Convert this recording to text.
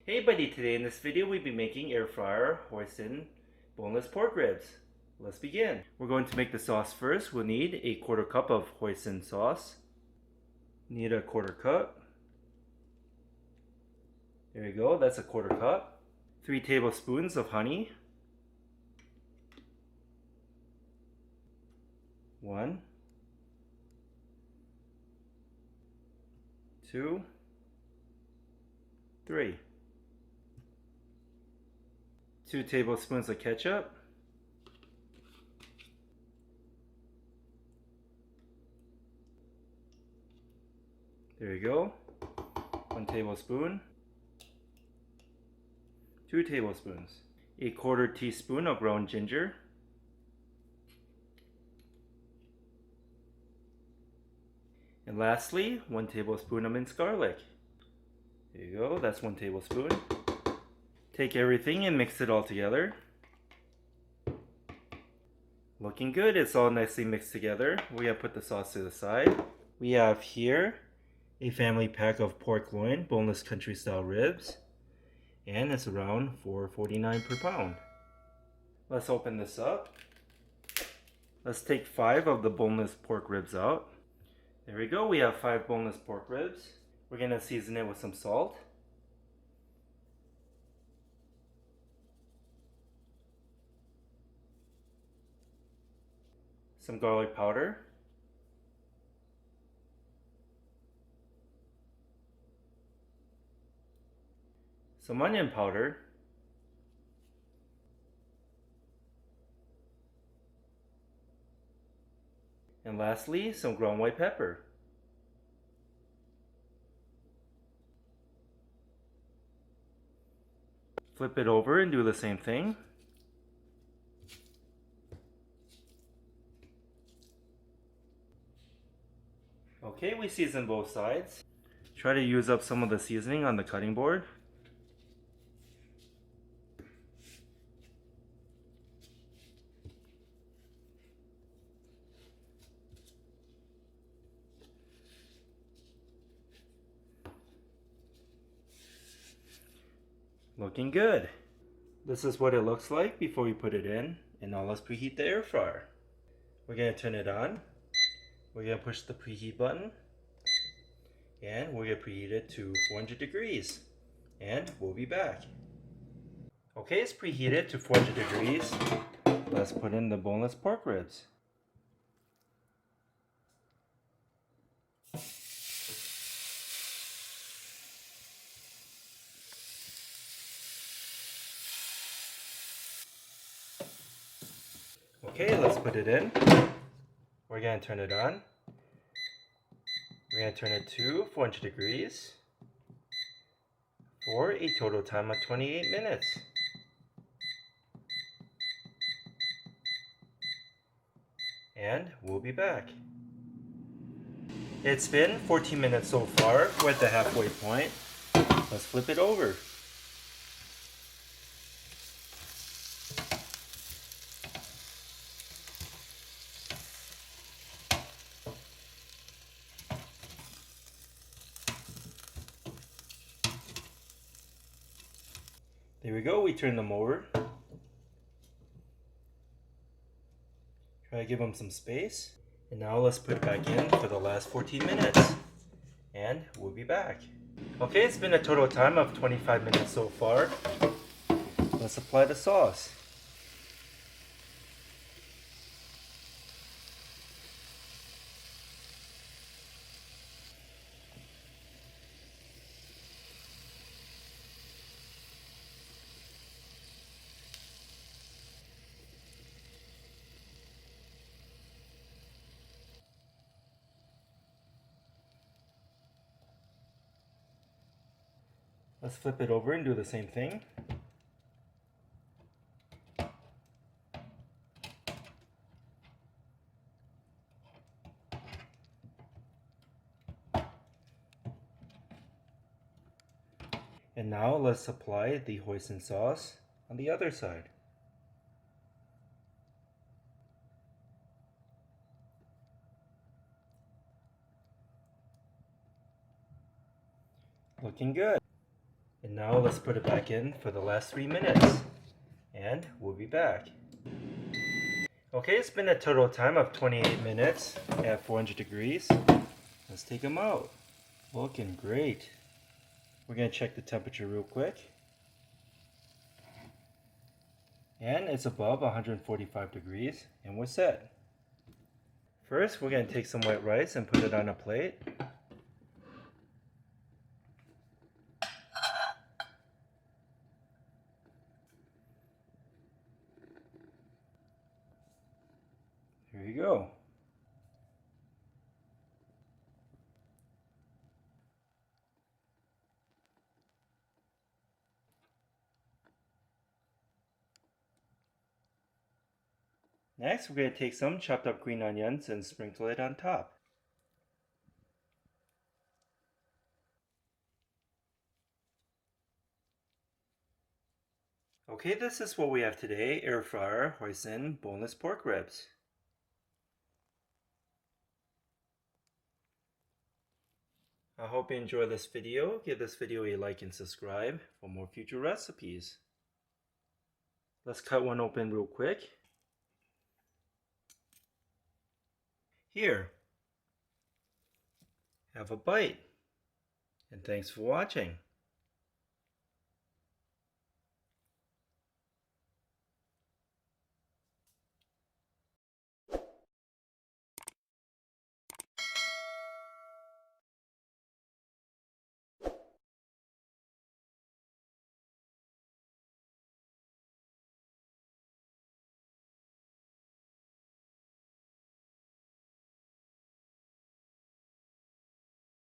Hey buddy, today in this video we'll be making air fryer hoisin boneless pork ribs. Let's begin. We're going to make the sauce first. We'll need a quarter cup of hoisin sauce. Need a quarter cup. There you go, that's a quarter cup. 3 tablespoons of honey. 1, 2, 3. 2 tablespoons of ketchup. There you go. 1 tablespoon. 2 tablespoons. A quarter teaspoon of ground ginger. And lastly, 1 tablespoon of minced garlic. There you go, that's 1 tablespoon. Take everything and mix it all together. Looking good, it's all nicely mixed together. We're going to put the sauce to the side. We have here a family pack of pork loin, boneless country style ribs. And it's around $4.49 per pound. Let's open this up. Let's take 5 of the boneless pork ribs out. There we go, we have 5 boneless pork ribs. We're going to season it with some salt. Some garlic powder. Some onion powder. And lastly, some ground white pepper. Flip it over and do the same thing. Okay, we season both sides. Try to use up some of the seasoning on the cutting board. Looking good. This is what it looks like before we put it in. And now let's preheat the air fryer. We're going to turn it on. We're going to push the preheat button. And we're going to preheat it to 400 degrees. And we'll be back. Okay, it's preheated to 400 degrees. Let's put in the boneless pork ribs. Okay, let's put it in. We're going to turn it on. We're going to turn it to 400 degrees for a total time of 28 minutes. And we'll be back. It's been 14 minutes so far. We're at the halfway point. Let's flip it over. There we go, we turn them over. Try to give them some space. And now let's put it back in for the last 14 minutes. And we'll be back. Okay, it's been a total time of 25 minutes so far. Let's apply the sauce. Let's flip it over and do the same thing. And now let's apply the hoisin sauce on the other side. Looking good. And now let's put it back in for the last 3 minutes. And we'll be back. Okay, it's been a total time of 28 minutes at 400 degrees. Let's take them out. Looking great. We're going to check the temperature real quick. And it's above 145 degrees, and we're set. First, we're going to take some white rice and put it on a plate. Here you go. Next, we're going to take some chopped up green onions and sprinkle it on top. Okay, this is what we have today, air fryer hoisin boneless pork ribs. I hope you enjoy this video. Give this video a like and subscribe for more future recipes. Let's cut one open real quick. Here, have a bite. And thanks for watching.